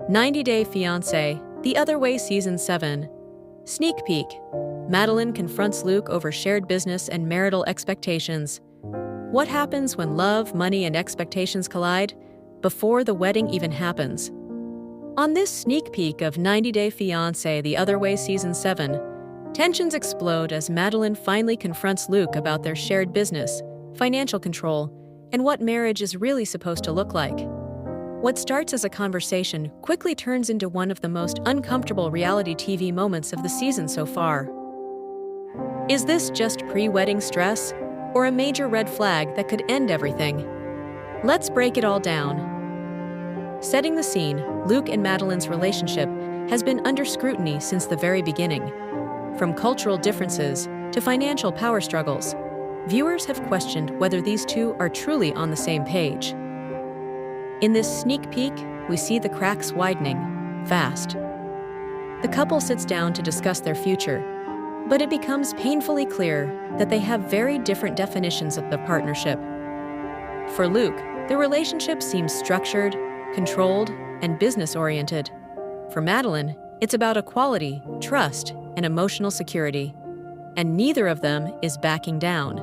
90-Day Fiancé, The Other Way Season 7. Sneak peek. Madelein confronts Luke over shared business and marital expectations. What happens when love, money, and expectations collide before the wedding even happens? On this sneak peek of 90-Day Fiancé, The Other Way Season 7, tensions explode as Madelein finally confronts Luke about their shared business, financial control, and what marriage is really supposed to look like. What starts as a conversation quickly turns into one of the most uncomfortable reality TV moments of the season so far. Is this just pre-wedding stress, or a major red flag that could end everything? Let's break it all down. Setting the scene, Luke and Madelein's relationship has been under scrutiny since the very beginning. From cultural differences to financial power struggles, viewers have questioned whether these two are truly on the same page. In this sneak peek, we see the cracks widening, fast. The couple sits down to discuss their future, but it becomes painfully clear that they have very different definitions of the partnership. For Luke, the relationship seems structured, controlled, and business-oriented. For Madelein, it's about equality, trust, and emotional security, and neither of them is backing down.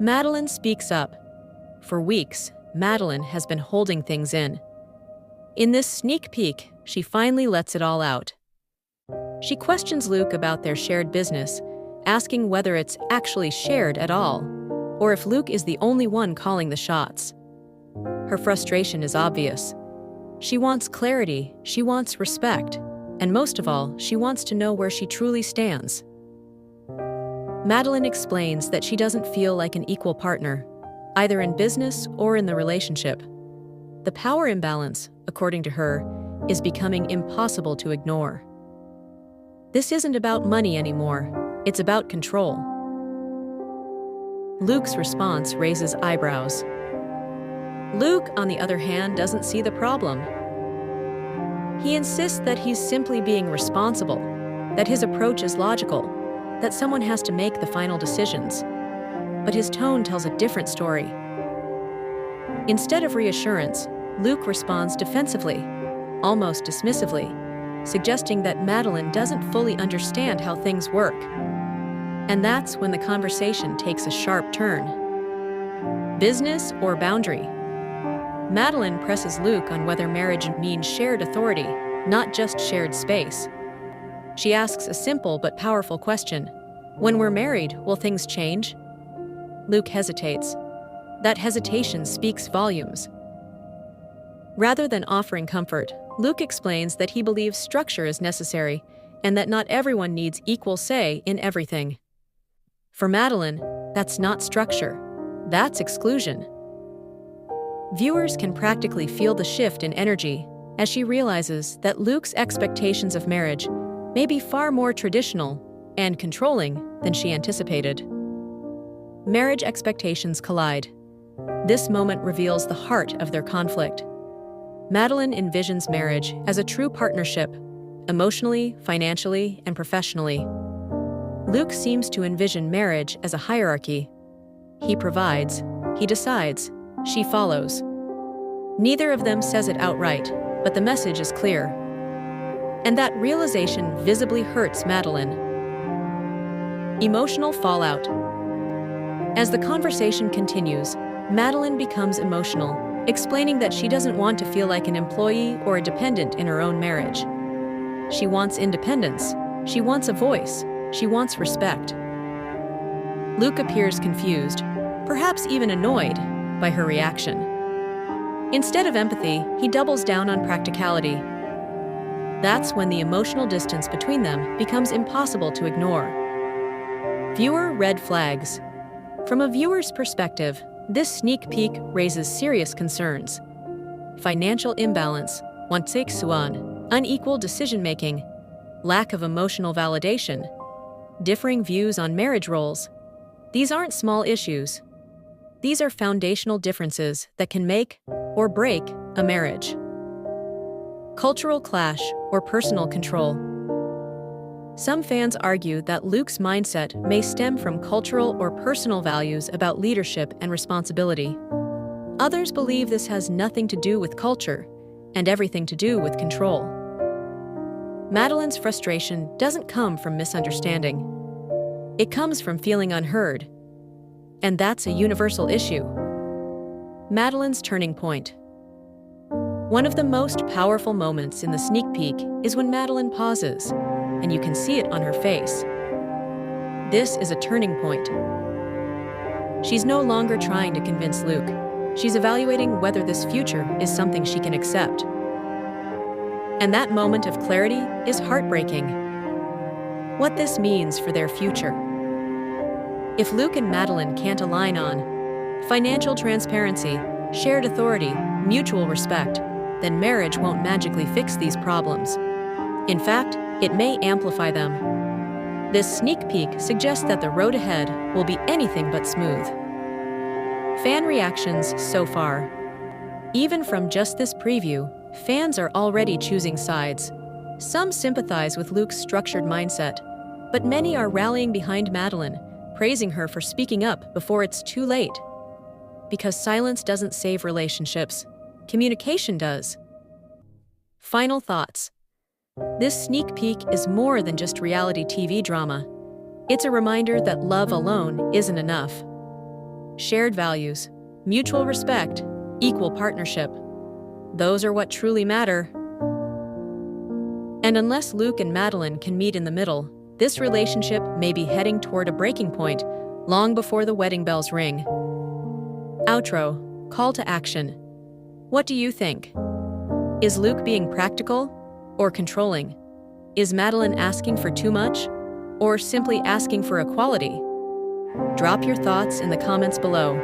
Madelein speaks up. For weeks, Madelein has been holding things in. In this sneak peek, she finally lets it all out. She questions Luke about their shared business, asking whether it's actually shared at all, or if Luke is the only one calling the shots. Her frustration is obvious. She wants clarity, she wants respect, and most of all, she wants to know where she truly stands. Madelein explains that she doesn't feel like an equal partner, either in business or in the relationship. The power imbalance, according to her, is becoming impossible to ignore. This isn't about money anymore, it's about control. Luke's response raises eyebrows. Luke, on the other hand, doesn't see the problem. He insists that he's simply being responsible, that his approach is logical, that someone has to make the final decisions. But his tone tells a different story. Instead of reassurance, Luke responds defensively, almost dismissively, suggesting that Madelein doesn't fully understand how things work. And that's when the conversation takes a sharp turn. Business or boundary? Madelein presses Luke on whether marriage means shared authority, not just shared space. She asks a simple but powerful question. When we're married, will things change? Luke hesitates. That hesitation speaks volumes. Rather than offering comfort, Luke explains that he believes structure is necessary and that not everyone needs equal say in everything. For Madelein, that's not structure. That's exclusion. Viewers can practically feel the shift in energy as she realizes that Luke's expectations of marriage may be far more traditional and controlling than she anticipated. Marriage expectations collide. This moment reveals the heart of their conflict. Madelein envisions marriage as a true partnership, emotionally, financially, and professionally. Luke seems to envision marriage as a hierarchy. He provides, he decides, she follows. Neither of them says it outright, but the message is clear. And that realization visibly hurts Madelein. Emotional fallout. As the conversation continues, Madelein becomes emotional, explaining that she doesn't want to feel like an employee or a dependent in her own marriage. She wants independence, she wants a voice, she wants respect. Luke appears confused, perhaps even annoyed, by her reaction. Instead of empathy, he doubles down on practicality. That's when the emotional distance between them becomes impossible to ignore. Viewer red flags. From a viewer's perspective, this sneak peek raises serious concerns. Financial imbalance, unequal decision-making, lack of emotional validation, differing views on marriage roles. These aren't small issues. These are foundational differences that can make or break a marriage. Cultural clash or personal control. Some fans argue that Luke's mindset may stem from cultural or personal values about leadership and responsibility. Others believe this has nothing to do with culture, and everything to do with control. Madeleine's frustration doesn't come from misunderstanding. It comes from feeling unheard. And that's a universal issue. Madeleine's turning point. One of the most powerful moments in the sneak peek is when Madeleine pauses, and you can see it on her face. This is a turning point. She's no longer trying to convince Luke. She's evaluating whether this future is something she can accept. And that moment of clarity is heartbreaking. What this means for their future. If Luke and Madeleine can't align on financial transparency, shared authority, mutual respect, then marriage won't magically fix these problems. In fact, it may amplify them. This sneak peek suggests that the road ahead will be anything but smooth. Fan reactions so far. Even from just this preview, fans are already choosing sides. Some sympathize with Luke's structured mindset, but many are rallying behind Madeleine, praising her for speaking up before it's too late. Because silence doesn't save relationships, communication does. Final thoughts. This sneak peek is more than just reality TV drama. It's a reminder that love alone isn't enough. Shared values, mutual respect, equal partnership. Those are what truly matter. And unless Luke and Madeleine can meet in the middle, this relationship may be heading toward a breaking point long before the wedding bells ring. Outro, call to action. What do you think? Is Luke being practical or controlling? Is Madeleine asking for too much or simply asking for equality? Drop your thoughts in the comments below.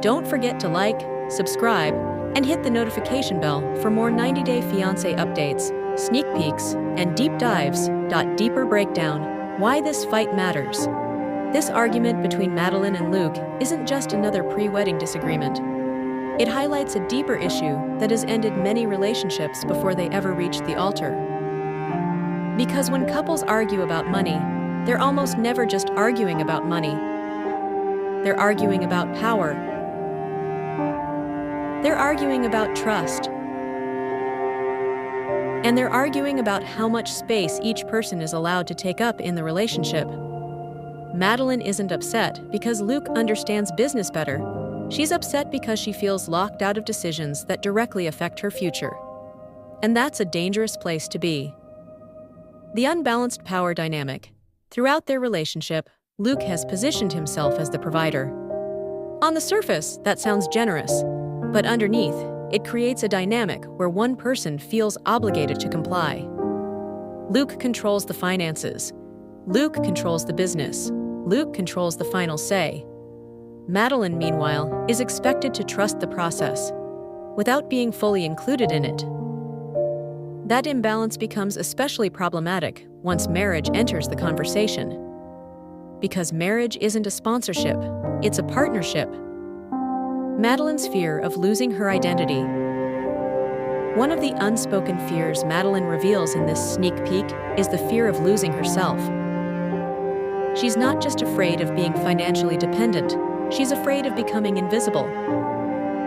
Don't forget to like, subscribe, and hit the notification bell for more 90-day Fiancé updates, sneak peeks, and deep dives. Deeper breakdown, why this fight matters. This argument between Madeleine and Luke isn't just another pre-wedding disagreement. It highlights a deeper issue that has ended many relationships before they ever reached the altar. Because when couples argue about money, they're almost never just arguing about money. They're arguing about power. They're arguing about trust. And they're arguing about how much space each person is allowed to take up in the relationship. Madeleine isn't upset because Luke understands business better. She's upset because she feels locked out of decisions that directly affect her future. And that's a dangerous place to be. The unbalanced power dynamic. Throughout their relationship, Luke has positioned himself as the provider. On the surface, that sounds generous, but underneath, it creates a dynamic where one person feels obligated to comply. Luke controls the finances. Luke controls the business. Luke controls the final say. Madeleine, meanwhile, is expected to trust the process, without being fully included in it. That imbalance becomes especially problematic once marriage enters the conversation. Because marriage isn't a sponsorship, it's a partnership. Madeleine's fear of losing her identity. One of the unspoken fears Madeleine reveals in this sneak peek is the fear of losing herself. She's not just afraid of being financially dependent, she's afraid of becoming invisible.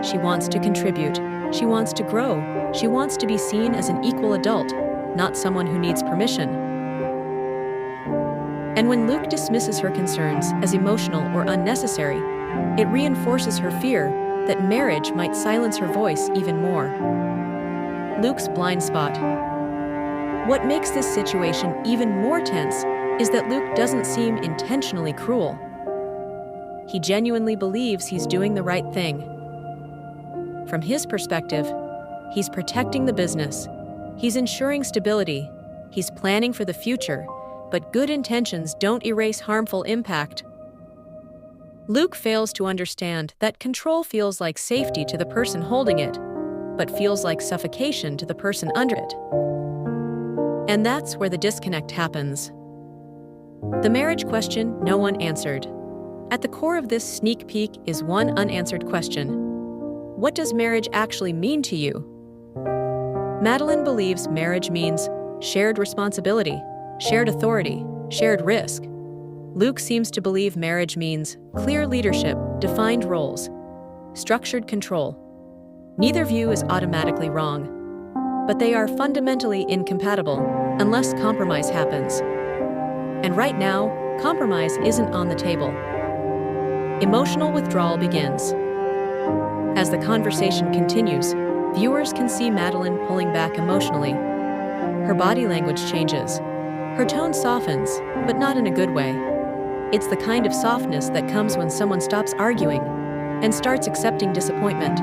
She wants to contribute, she wants to grow, she wants to be seen as an equal adult, not someone who needs permission. And when Luke dismisses her concerns as emotional or unnecessary, it reinforces her fear that marriage might silence her voice even more. Luke's blind spot. What makes this situation even more tense is that Luke doesn't seem intentionally cruel. He genuinely believes he's doing the right thing. From his perspective, he's protecting the business, he's ensuring stability, he's planning for the future, but good intentions don't erase harmful impact. Luke fails to understand that control feels like safety to the person holding it, but feels like suffocation to the person under it. And that's where the disconnect happens. The marriage question no one answered. At the core of this sneak peek is one unanswered question. What does marriage actually mean to you? Madeleine believes marriage means shared responsibility, shared authority, shared risk. Luke seems to believe marriage means clear leadership, defined roles, structured control. Neither view is automatically wrong. but they are fundamentally incompatible unless compromise happens. And right now, compromise isn't on the table. Emotional withdrawal begins. As the conversation continues, viewers can see Madeleine pulling back emotionally. Her body language changes. Her tone softens, but not in a good way. It's the kind of softness that comes when someone stops arguing and starts accepting disappointment.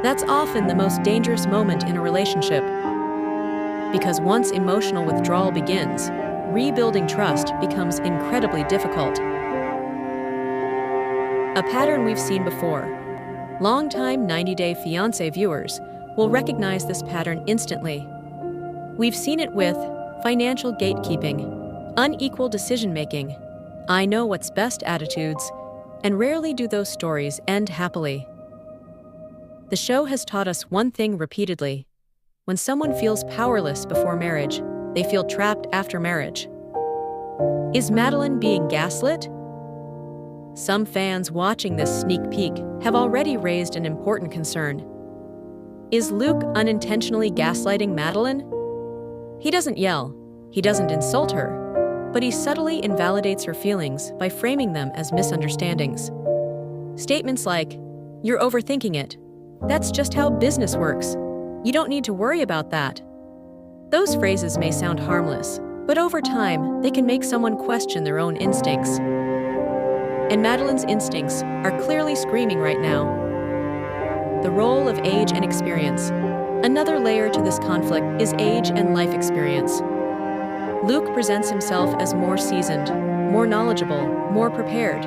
That's often the most dangerous moment in a relationship. Because once emotional withdrawal begins, rebuilding trust becomes incredibly difficult. A pattern we've seen before. Longtime 90-Day Fiancé viewers will recognize this pattern instantly. We've seen it with financial gatekeeping, unequal decision-making, I know what's best attitudes, and rarely do those stories end happily. The show has taught us one thing repeatedly. When someone feels powerless before marriage, they feel trapped after marriage. Is Madeleine being gaslit? Some fans watching this sneak peek have already raised an important concern. Is Luke unintentionally gaslighting Madeleine? He doesn't yell, he doesn't insult her, but he subtly invalidates her feelings by framing them as misunderstandings. Statements like, "You're overthinking it. That's just how business works. You don't need to worry about that." Those phrases may sound harmless, but over time, they can make someone question their own instincts. And Madeleine's instincts are clearly screaming right now. The role of age and experience. Another layer to this conflict is age and life experience. Luke presents himself as more seasoned, more knowledgeable, more prepared.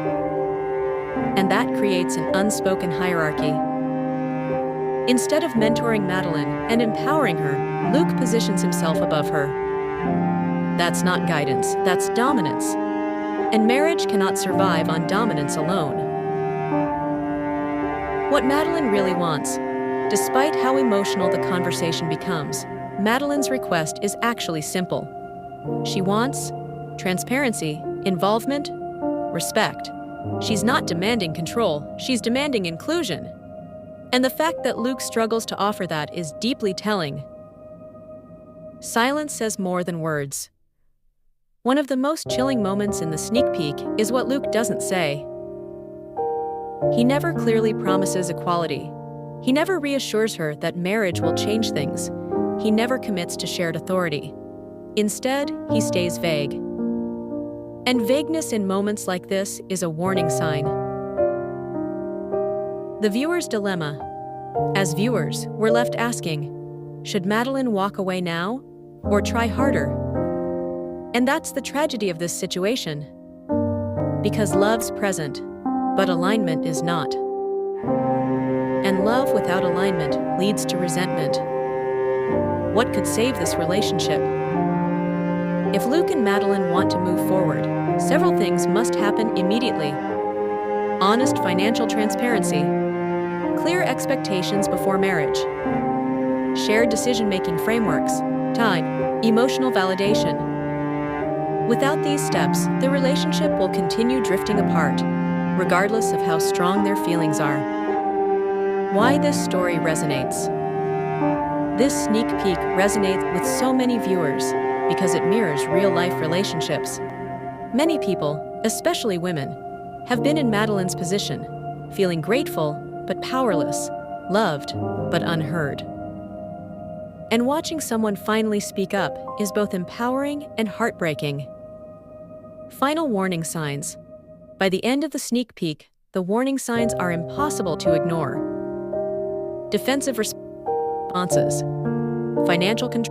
And that creates an unspoken hierarchy. Instead of mentoring Madeleine and empowering her, Luke positions himself above her. That's not guidance, that's dominance. And marriage cannot survive on dominance alone. What Madeleine really wants, despite how emotional the conversation becomes, Madeleine's request is actually simple. She wants transparency, involvement, respect. She's not demanding control, she's demanding inclusion. And the fact that Luke struggles to offer that is deeply telling. Silence says more than words. One of the most chilling moments in the sneak peek is what Luke doesn't say. He never clearly promises equality. He never reassures her that marriage will change things. He never commits to shared authority. Instead, he stays vague. And vagueness in moments like this is a warning sign. The viewer's dilemma. As viewers, we're left asking, should Madeleine walk away now or try harder? And that's the tragedy of this situation. Because love's present, but alignment is not. And love without alignment leads to resentment. What could save this relationship? If Luke and Madeleine want to move forward, several things must happen immediately. Honest financial transparency, clear expectations before marriage, shared decision-making frameworks, time, emotional validation. Without these steps, the relationship will continue drifting apart, regardless of how strong their feelings are. Why this story resonates. This sneak peek resonates with so many viewers because it mirrors real-life relationships. Many people, especially women, have been in Madeleine's position, feeling grateful but powerless, loved but unheard. And watching someone finally speak up is both empowering and heartbreaking. Final warning signs. By the end of the sneak peek, the warning signs are impossible to ignore. Defensive responses, financial control,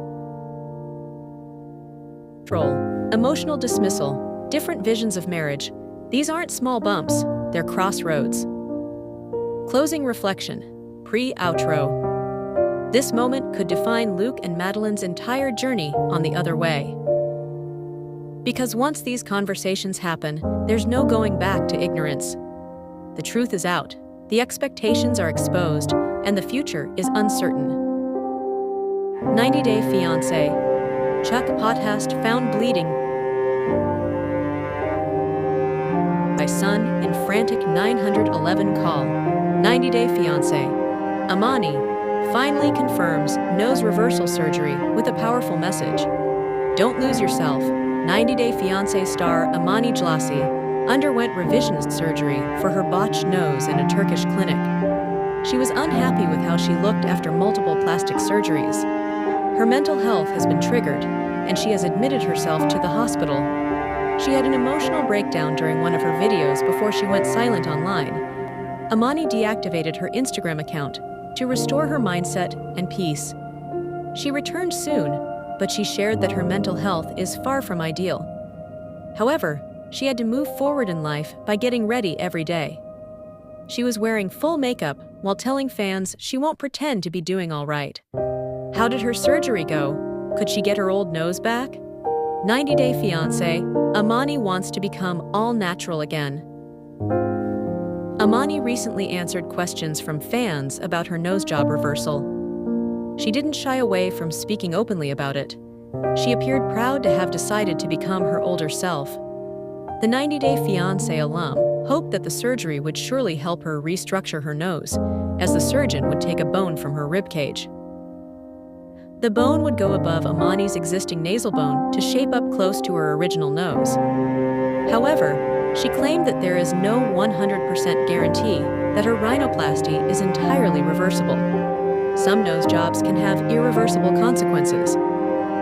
emotional dismissal, different visions of marriage. These aren't small bumps, they're crossroads. Closing reflection, pre-outro. This moment could define Luke and Madeleine's entire journey on the other way. Because once these conversations happen, there's no going back to ignorance. The truth is out, the expectations are exposed, and the future is uncertain. 90-Day Fiancé. Chuck Pothast found bleeding by son in frantic 911 call. 90-Day Fiancé. Amani, finally confirms nose reversal surgery with a powerful message. Don't lose yourself. 90 Day Fiancé star Amani underwent revisionist surgery for her botched nose in a Turkish clinic. She was unhappy with how she looked after multiple plastic surgeries. Her mental health has been triggered, and she has admitted herself to the hospital. She had an emotional breakdown during one of her videos before she went silent online. Amani deactivated her Instagram account to restore her mindset and peace. She returned soon, but she shared that her mental health is far from ideal. However, she had to move forward in life by getting ready every day. She was wearing full makeup while telling fans she won't pretend to be doing all right. How did her surgery go? Could she get her old nose back? 90 Day Fiancé, Amani wants to become all natural again. Amani recently answered questions from fans about her nose job reversal. She didn't shy away from speaking openly about it. She appeared proud to have decided to become her older self. The 90 Day Fiancé alum hoped that the surgery would surely help her restructure her nose, as the surgeon would take a bone from her ribcage. The bone would go above Amani's existing nasal bone to shape up close to her original nose. However, she claimed that there is no 100% guarantee that her rhinoplasty is entirely reversible. Some nose jobs can have irreversible consequences.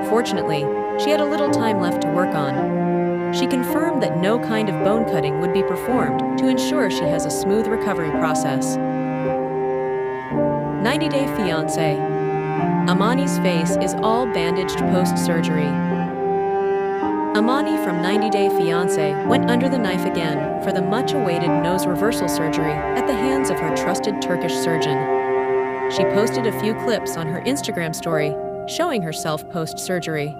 Fortunately, she had a little time left to work on. She confirmed that no kind of bone cutting would be performed to ensure she has a smooth recovery process. 90 Day Fiancé. Amani's face is all bandaged post-surgery. Amani from 90 Day Fiancé went under the knife again for the much-awaited nose reversal surgery at the hands of her trusted Turkish surgeon. She posted a few clips on her Instagram story showing herself post-surgery.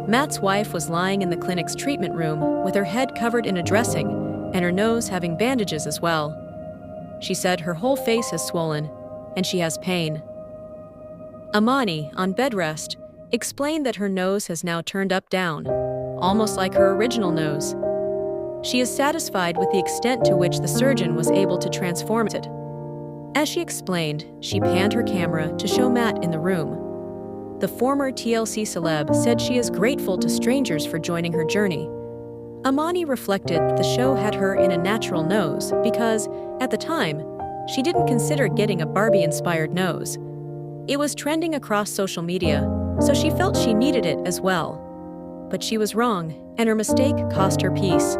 Matt's wife was lying in the clinic's treatment room with her head covered in a dressing and her nose having bandages as well. She said her whole face has swollen and she has pain. Amani, on bed rest, explained that her nose has now turned up-down, almost like her original nose. She is satisfied with the extent to which the surgeon was able to transform it. As she explained, she panned her camera to show Matt in the room. The former TLC celeb said she is grateful to strangers for joining her journey. Amani reflected the show had her in a natural nose because, at the time, she didn't consider getting a Barbie-inspired nose. It was trending across social media, so she felt she needed it as well. But she was wrong, and her mistake cost her peace.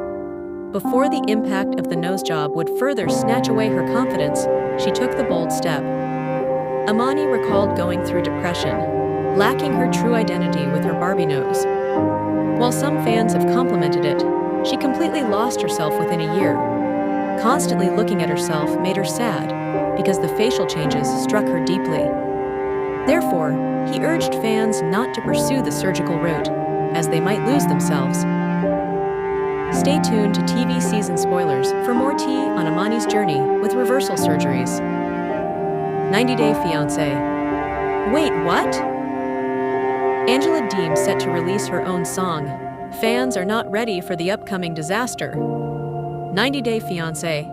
Before the impact of the nose job would further snatch away her confidence, she took the bold step. Amani recalled going through depression, lacking her true identity with her Barbie nose. While some fans have complimented it, she completely lost herself within a year. Constantly looking at herself made her sad, because the facial changes struck her deeply. Therefore, he urged fans not to pursue the surgical route, as they might lose themselves. Stay tuned to TV season spoilers for more tea on Amani's journey with reversal surgeries. 90 Day Fiancé. Wait, what? Angela Deem set to release her own song. Fans are not ready for the upcoming disaster. 90 Day Fiancé.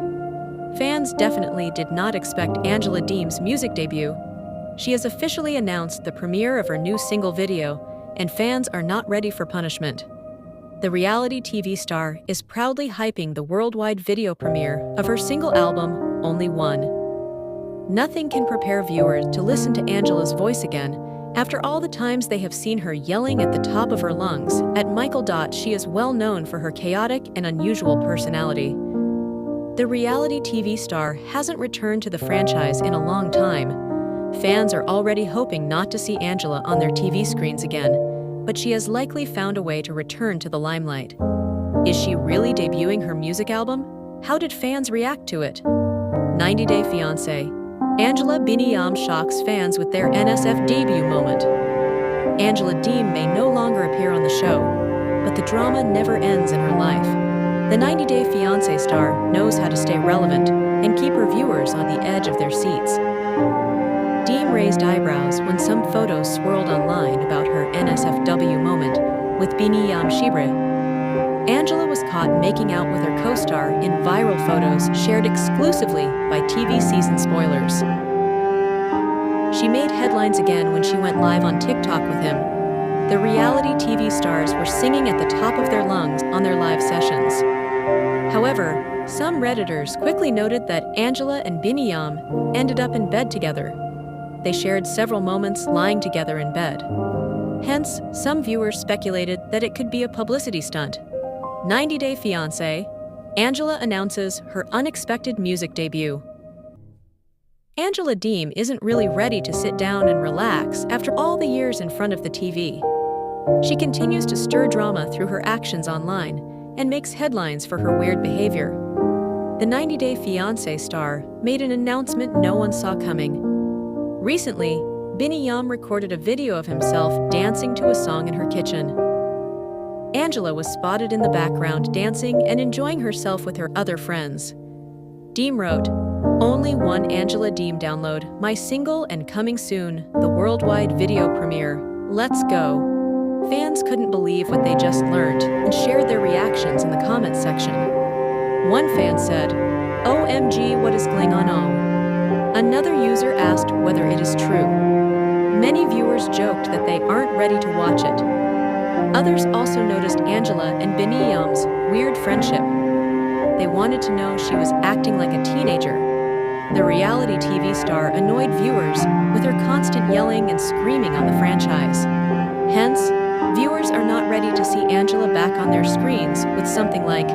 Fans definitely did not expect Angela Deem's music debut. She has officially announced the premiere of her new single video, and fans are not ready for punishment. The reality TV star is proudly hyping the worldwide video premiere of her single album, Only One. Nothing can prepare viewers to listen to Angela's voice again after all the times they have seen her yelling at the top of her lungs at Michael. She is well known for her chaotic and unusual personality. The reality TV star hasn't returned to the franchise in a long time. Fans are already hoping not to see Angela on their TV screens again, but she has likely found a way to return to the limelight. Is she really debuting her music album? How did fans react to it? 90 Day Fiancé. Angela Biniyam shocks fans with their NSF debut moment. Angela Deem may no longer appear on the show, but the drama never ends in her life. The 90 Day Fiancé star knows how to stay relevant and keep her viewers on the edge of their seats. Deem raised eyebrows when some photos swirled online about her NSFW moment with Biniyam Shibre. Angela was caught making out with her co-star in viral photos shared exclusively by TV season spoilers. She made headlines again when she went live on TikTok with him. The reality TV stars were singing at the top of their lungs on their live sessions. However, some Redditors quickly noted that Angela and Biniyam ended up in bed together. They shared several moments lying together in bed. Hence, some viewers speculated that it could be a publicity stunt. 90 Day Fiancé, Angela announces her unexpected music debut. Angela Deem isn't really ready to sit down and relax after all the years in front of the TV. She continues to stir drama through her actions online and makes headlines for her weird behavior. The 90 Day Fiancé star made an announcement no one saw coming. Recently, Biniyam recorded a video of himself dancing to a song in her kitchen. Angela was spotted in the background dancing and enjoying herself with her other friends. Deem wrote, "Only one Angela Deem download, my single and coming soon, the worldwide video premiere. Let's go." Fans couldn't believe what they just learned and shared their reactions in the comments section. One fan said, "OMG, what is going on?" Another user asked whether it is true. Many viewers joked that they aren't ready to watch it. Others also noticed Angela and Biniyam's weird friendship. They wanted to know she was acting like a teenager. The reality TV star annoyed viewers with her constant yelling and screaming on the franchise. Hence, viewers are not ready to see Angela back on their screens with something like,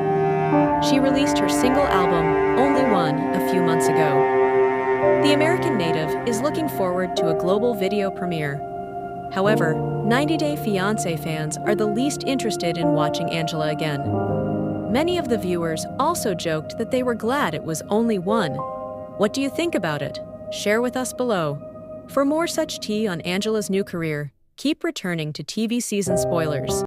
she released her single album, Only One, a few months ago. The American native is looking forward to a global video premiere. However, 90 Day Fiancé fans are the least interested in watching Angela again. Many of the viewers also joked that they were glad it was only one. What do you think about it? Share with us below. For more such tea on Angela's new career, keep returning to TV season spoilers.